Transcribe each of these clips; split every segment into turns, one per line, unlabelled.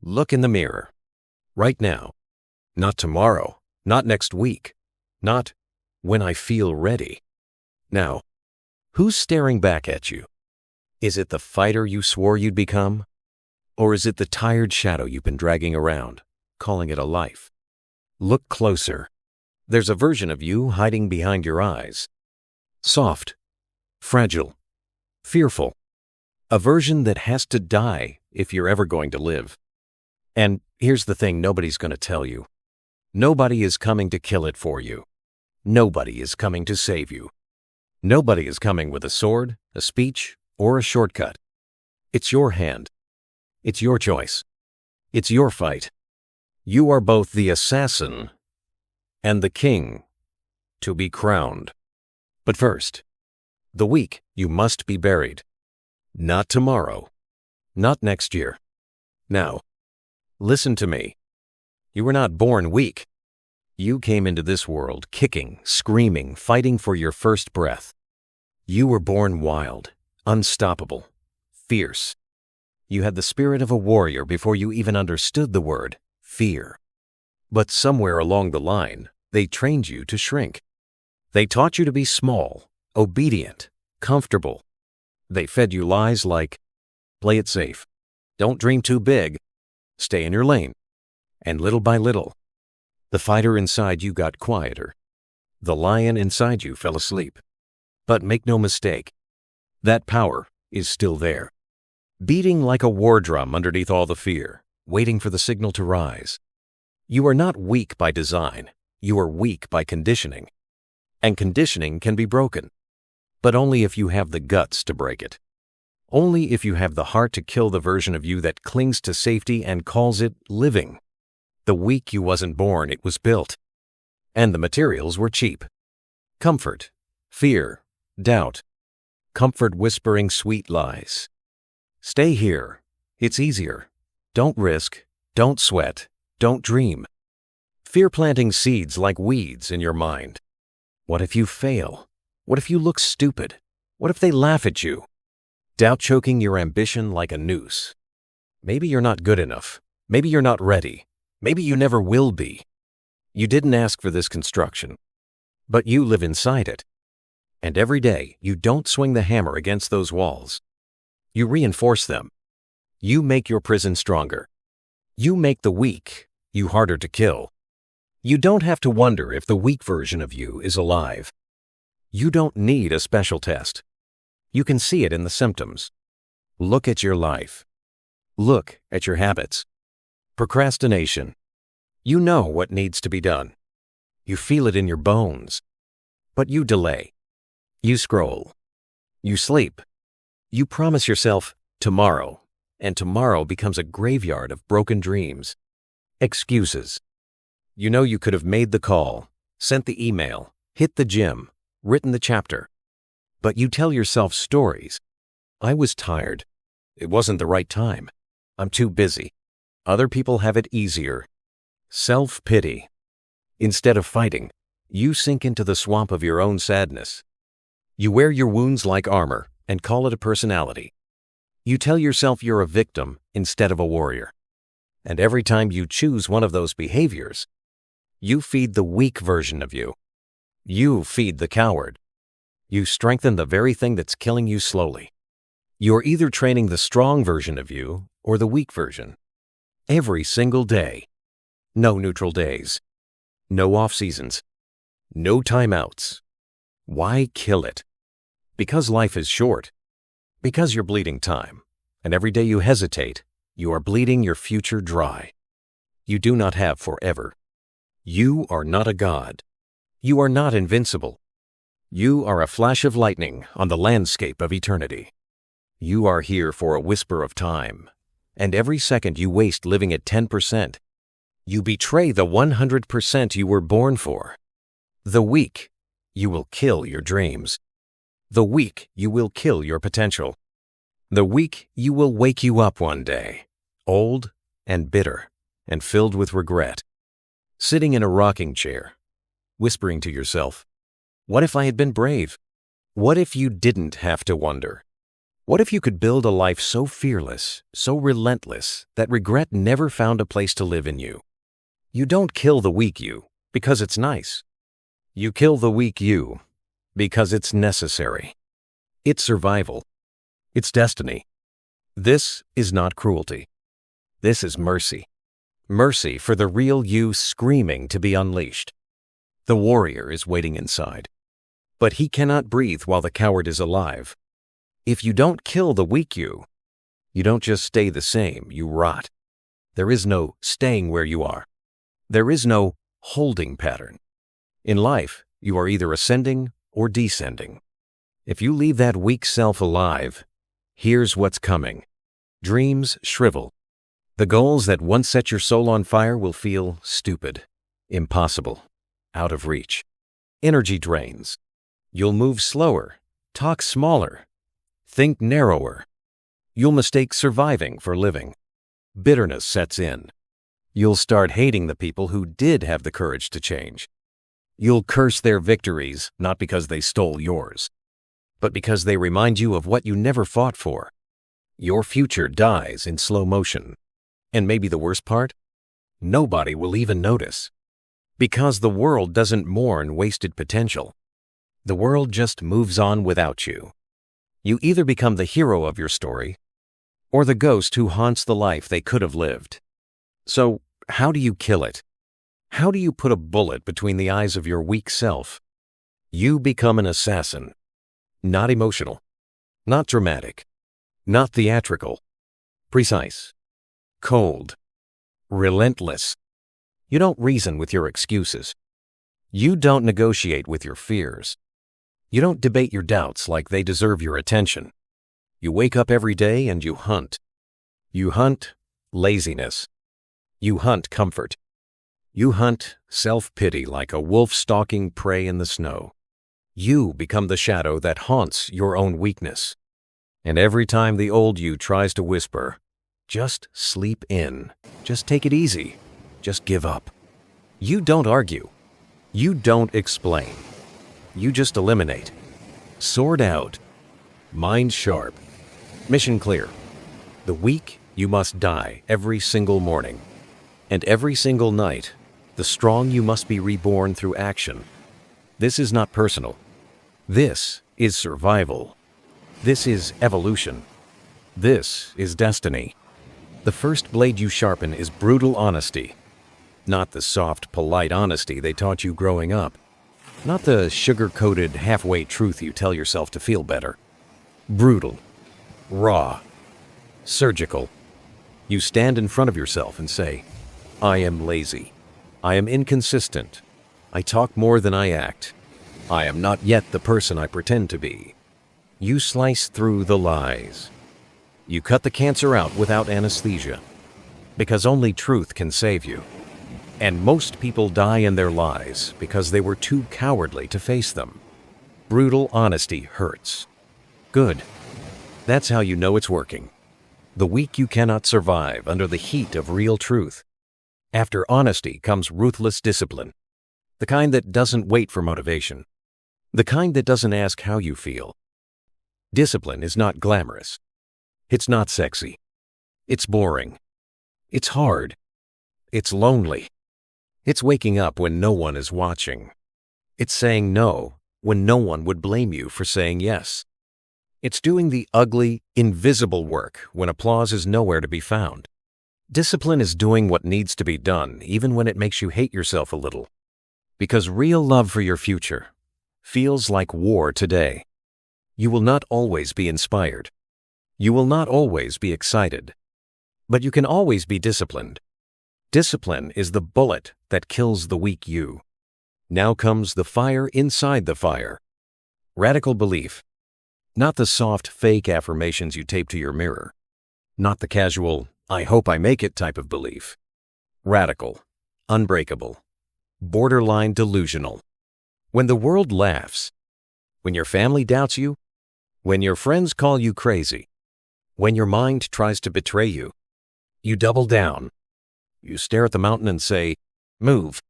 Look in the mirror. Right now. Not tomorrow. Not next week. Not when I feel ready. Now, who's staring back at you? Is it the fighter you swore you'd become? Or is it the tired shadow you've been dragging around, calling it a life? Look closer. There's a version of you hiding behind your eyes. Soft, fragile, fearful. A version that has to die if you're ever going to live. And here's the thing nobody's going to tell you. Nobody is coming to kill it for you. Nobody is coming to save you. Nobody is coming with a sword, a speech, or a shortcut. It's your hand. It's your choice. It's your fight. You are both the assassin and the king to be crowned. But first, the weak you must be buried. Not tomorrow. Not next year. Now, listen to me. You were not born weak. You came into this world kicking, screaming, fighting for your first breath. You were born wild, unstoppable, fierce. You had the spirit of a warrior before you even understood the word fear. But somewhere along the line, they trained you to shrink. They taught you to be small, obedient, comfortable. They fed you lies like, play it safe, don't dream too big, stay in your lane. And little by little, the fighter inside you got quieter. The lion inside you fell asleep. But make no mistake, that power is still there, beating like a war drum underneath all the fear, waiting for the signal to rise. You are not weak by design. You are weak by conditioning. And conditioning can be broken, but only if you have the guts to break it. Only if you have the heart to kill the version of you that clings to safety and calls it living. The weak you wasn't born, it was built. And the materials were cheap. Comfort, fear, doubt. Comfort whispering sweet lies. Stay here. It's easier. Don't risk. Don't sweat. Don't dream. Fear planting seeds like weeds in your mind. What if you fail? What if you look stupid? What if they laugh at you? Doubt choking your ambition like a noose. Maybe you're not good enough. Maybe you're not ready. Maybe you never will be. You didn't ask for this construction, but you live inside it. And every day, you don't swing the hammer against those walls. You reinforce them. You make your prison stronger. You make the weak you harder to kill. You don't have to wonder if the weak version of you is alive. You don't need a special test. You can see it in the symptoms. Look at your life. Look at your habits. Procrastination. You know what needs to be done. You feel it in your bones. But you delay. You scroll. You sleep. You promise yourself tomorrow, and tomorrow becomes a graveyard of broken dreams. Excuses. You know you could have made the call, sent the email, hit the gym, written the chapter. But you tell yourself stories. I was tired. It wasn't the right time. I'm too busy. Other people have it easier. Self-pity. Instead of fighting, you sink into the swamp of your own sadness. You wear your wounds like armor and call it a personality. You tell yourself you're a victim instead of a warrior. And every time you choose one of those behaviors, you feed the weak version of you. You feed the coward. You strengthen the very thing that's killing you slowly. You're either training the strong version of you or the weak version. Every single day. No neutral days. No off seasons. No timeouts. Why kill it? Because life is short. Because you're bleeding time. And every day you hesitate, you are bleeding your future dry. You do not have forever. You are not a god. You are not invincible. You are a flash of lightning on the landscape of eternity. You are here for a whisper of time. And every second you waste living at 10%, you betray the 100% you were born for. The weak, you will kill your dreams. The weak, you will kill your potential. The weak, you will wake you up one day, old and bitter and filled with regret, sitting in a rocking chair, whispering to yourself, what if I had been brave? What if you didn't have to wonder? What if you could build a life so fearless, so relentless, that regret never found a place to live in you? You don't kill the weak you because it's nice. You kill the weak you because it's necessary. It's survival. It's destiny. This is not cruelty. This is mercy. Mercy for the real you screaming to be unleashed. The warrior is waiting inside, but he cannot breathe while the coward is alive. If you don't kill the weak you don't just stay the same, you rot. There is no staying where you are. There is no holding pattern. In life, you are either ascending or descending. If you leave that weak self alive, here's what's coming. Dreams shrivel. The goals that once set your soul on fire will feel stupid, impossible, out of reach. Energy drains. You'll move slower, talk smaller, think narrower. You'll mistake surviving for living. Bitterness sets in. You'll start hating the people who did have the courage to change. You'll curse their victories not because they stole yours, but because they remind you of what you never fought for. Your future dies in slow motion. And maybe the worst part? Nobody will even notice. Because the world doesn't mourn wasted potential. The world just moves on without you. You either become the hero of your story, or the ghost who haunts the life they could have lived. So, how do you kill it? How do you put a bullet between the eyes of your weak self? You become an assassin. Not emotional. Not dramatic. Not theatrical. Precise. Cold. Relentless. You don't reason with your excuses. You don't negotiate with your fears. You don't debate your doubts like they deserve your attention. You wake up every day and you hunt. You hunt laziness. You hunt comfort. You hunt self-pity like a wolf stalking prey in the snow. You become the shadow that haunts your own weakness. And every time the old you tries to whisper, just sleep in, just take it easy, just give up. You don't argue. You don't explain. You just eliminate. Sword out. Mind sharp. Mission clear. The weak you must die every single morning. And every single night, the strong you must be reborn through action. This is not personal. This is survival. This is evolution. This is destiny. The first blade you sharpen is brutal honesty. Not the soft, polite honesty they taught you growing up. Not the sugar-coated, halfway truth you tell yourself to feel better. Brutal. Raw. Surgical. You stand in front of yourself and say, I am lazy. I am inconsistent. I talk more than I act. I am not yet the person I pretend to be. You slice through the lies. You cut the cancer out without anesthesia, because only truth can save you. And most people die in their lies because they were too cowardly to face them. Brutal honesty hurts. Good. That's how you know it's working. The weak you cannot survive under the heat of real truth. After honesty comes ruthless discipline. The kind that doesn't wait for motivation. The kind that doesn't ask how you feel. Discipline is not glamorous. It's not sexy. It's boring. It's hard. It's lonely. It's waking up when no one is watching. It's saying no when no one would blame you for saying yes. It's doing the ugly, invisible work when applause is nowhere to be found. Discipline is doing what needs to be done even when it makes you hate yourself a little. Because real love for your future feels like war today. You will not always be inspired. You will not always be excited. But you can always be disciplined. Discipline is the bullet that kills the weak you. Now comes the fire inside the fire. Radical belief. Not the soft, fake affirmations you tape to your mirror. Not the casual, I hope I make it type of belief. Radical, unbreakable, borderline delusional. When the world laughs, when your family doubts you, when your friends call you crazy, when your mind tries to betray you, you double down. You stare at the mountain and say, move.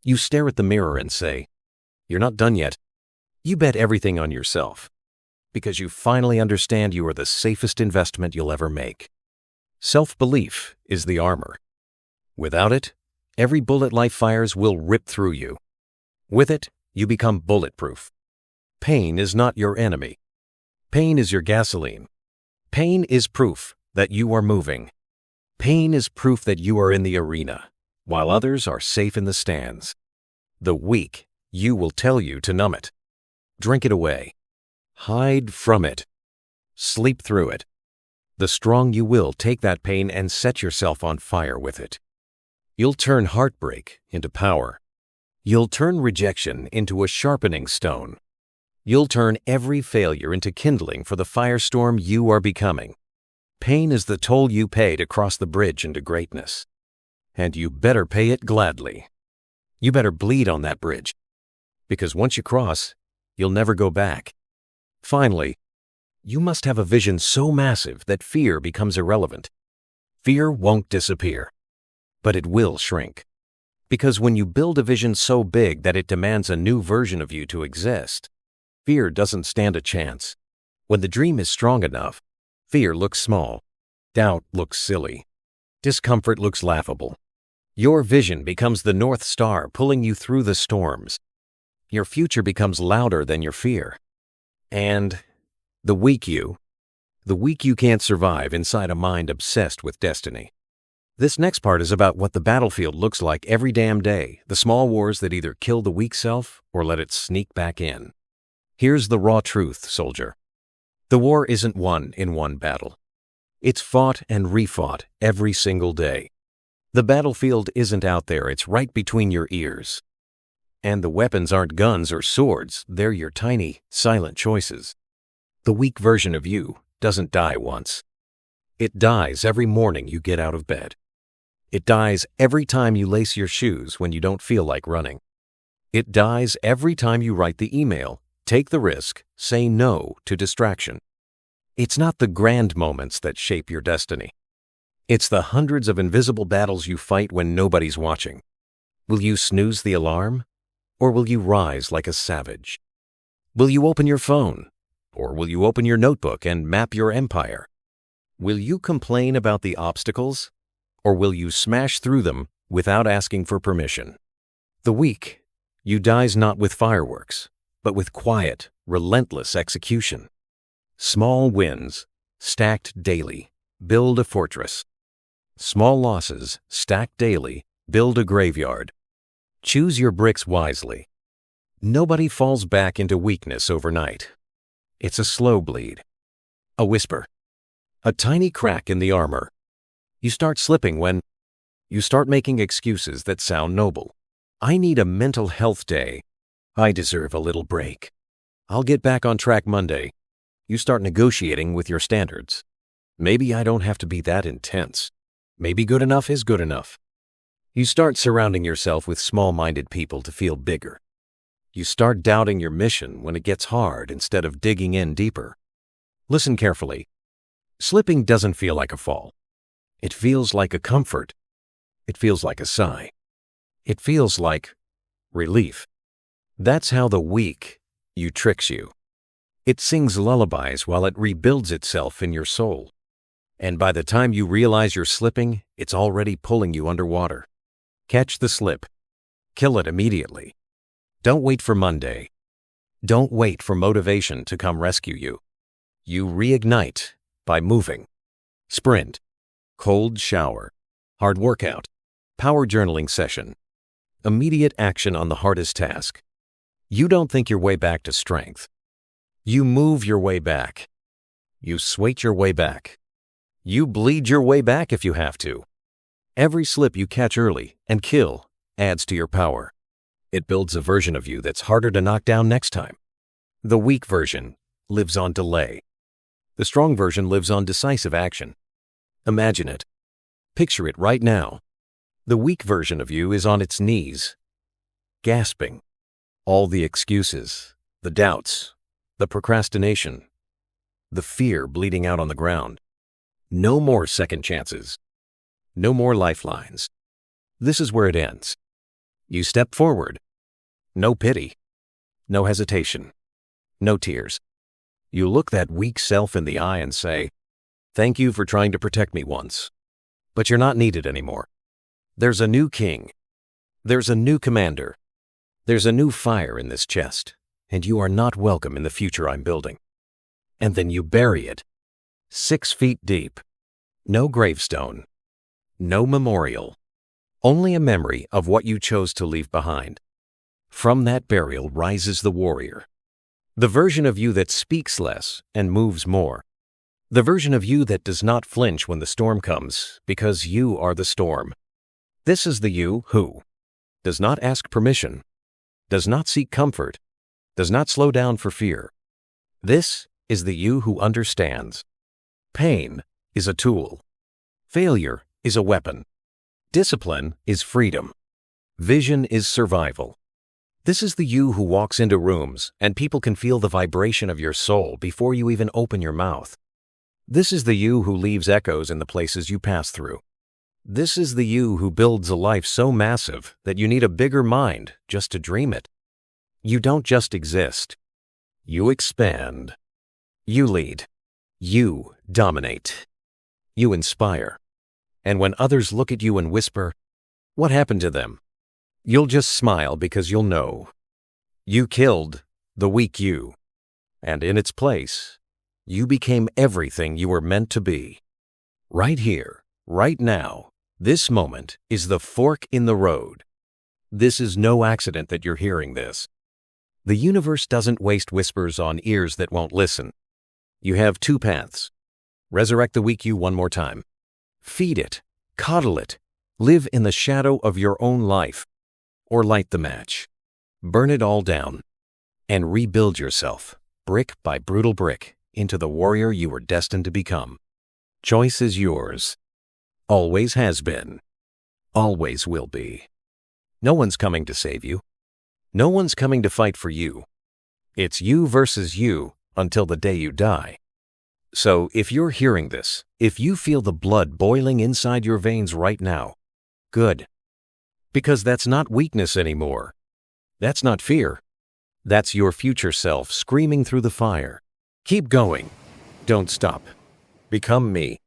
You stare at the mirror and say, you're not done yet. You bet everything on yourself. because you finally understand you are the safest investment you'll ever make. Self-belief is the armor. Without it, every bullet life fires will rip through you. With it, you become bulletproof. Pain is not your enemy. Pain is your gasoline. Pain is proof that you are moving. Pain is proof that you are in the arena, while others are safe in the stands. The weak, you will tell you to numb it. Drink it away. Hide from it. Sleep through it. The strong you will take that pain and set yourself on fire with it. You'll turn heartbreak into power. You'll turn rejection into a sharpening stone. You'll turn every failure into kindling for the firestorm you are becoming. Pain is the toll you pay to cross the bridge into greatness. And you better pay it gladly. You better bleed on that bridge. Because once you cross, you'll never go back. Finally, you must have a vision so massive that fear becomes irrelevant. Fear won't disappear, but it will shrink. Because when you build a vision so big that it demands a new version of you to exist, fear doesn't stand a chance. When the dream is strong enough, fear looks small, doubt looks silly, discomfort looks laughable. Your vision becomes the North Star pulling you through the storms. Your future becomes louder than your fear. And the weak you can't survive inside a mind obsessed with destiny. This next part is about what the battlefield looks like every damn day, the small wars that either kill the weak self or let it sneak back in. Here's the raw truth, soldier. The war isn't won in one battle. It's fought and refought every single day. The battlefield isn't out there, it's right between your ears. And the weapons aren't guns or swords, they're your tiny, silent choices. The weak version of you doesn't die once. It dies every morning you get out of bed. It dies every time you lace your shoes when you don't feel like running. It dies every time you write the email, take the risk, say no to distraction. It's not the grand moments that shape your destiny. It's the hundreds of invisible battles you fight when nobody's watching. Will you snooze the alarm? Or will you rise like a savage? Will you open your phone? Or will you open your notebook and map your empire? Will you complain about the obstacles? Or will you smash through them without asking for permission? The weak, you dies not with fireworks, but with quiet, relentless execution. Small wins, stacked daily, build a fortress. Small losses, stacked daily, build a graveyard. Choose your bricks wisely. Nobody falls back into weakness overnight. It's a slow bleed. A whisper. A tiny crack in the armor. You start slipping when you start making excuses that sound noble. I need a mental health day. I deserve a little break. I'll get back on track Monday. You start negotiating with your standards. Maybe I don't have to be that intense. Maybe good enough is good enough. You start surrounding yourself with small-minded people to feel bigger. You start doubting your mission when it gets hard instead of digging in deeper. Listen carefully. Slipping doesn't feel like a fall. It feels like a comfort. It feels like a sigh. It feels like relief. That's how the weak you tricks you. It sings lullabies while it rebuilds itself in your soul. And by the time you realize you're slipping, it's already pulling you underwater. Catch the slip. Kill it immediately. Don't wait for Monday. Don't wait for motivation to come rescue you. You reignite by moving. Sprint. Cold shower. Hard workout. Power journaling session. Immediate action on the hardest task. You don't think your way back to strength. You move your way back. You swate your way back. You bleed your way back if you have to. Every slip you catch early and kill adds to your power. It builds a version of you that's harder to knock down next time. The weak version lives on delay. The strong version lives on decisive action. Imagine it. Picture it right now. The weak version of you is on its knees, gasping. All the excuses, the doubts, the procrastination, the fear bleeding out on the ground. No more second chances. No more lifelines. This is where it ends. You step forward. No pity. No hesitation. No tears. You look that weak self in the eye and say, "Thank you for trying to protect me once. But you're not needed anymore. There's a new king. There's a new commander. There's a new fire in this chest, and you are not welcome in the future I'm building." And then you bury it, 6 feet deep. No gravestone. No memorial. Only a memory of what you chose to leave behind. From that burial rises the warrior. The version of you that speaks less and moves more. The version of you that does not flinch when the storm comes, because you are the storm. This is the you who does not ask permission, does not seek comfort, does not slow down for fear. This is the you who understands. Pain is a tool. Failure is a weapon. Discipline is freedom. Vision is survival. This is the you who walks into rooms and people can feel the vibration of your soul before you even open your mouth. This is the you who leaves echoes in the places you pass through. This is the you who builds a life so massive that you need a bigger mind just to dream it. You don't just exist. You expand. You lead. You dominate. You inspire. And when others look at you and whisper, "What happened to them?" you'll just smile because you'll know. You killed the weak you. And in its place, you became everything you were meant to be. Right here, right now, this moment is the fork in the road. This is no accident that you're hearing this. The universe doesn't waste whispers on ears that won't listen. You have 2 paths. Resurrect the weak you one more time. Feed it, coddle it, live in the shadow of your own life. Or light the match. Burn it all down. And rebuild yourself, brick by brutal brick, into the warrior you were destined to become. Choice is yours. Always has been. Always will be. No one's coming to save you. No one's coming to fight for you. It's you versus you until the day you die. So if you're hearing this, if you feel the blood boiling inside your veins right now, good. Because that's not weakness anymore. That's not fear. That's your future self screaming through the fire. Keep going. Don't stop. Become me.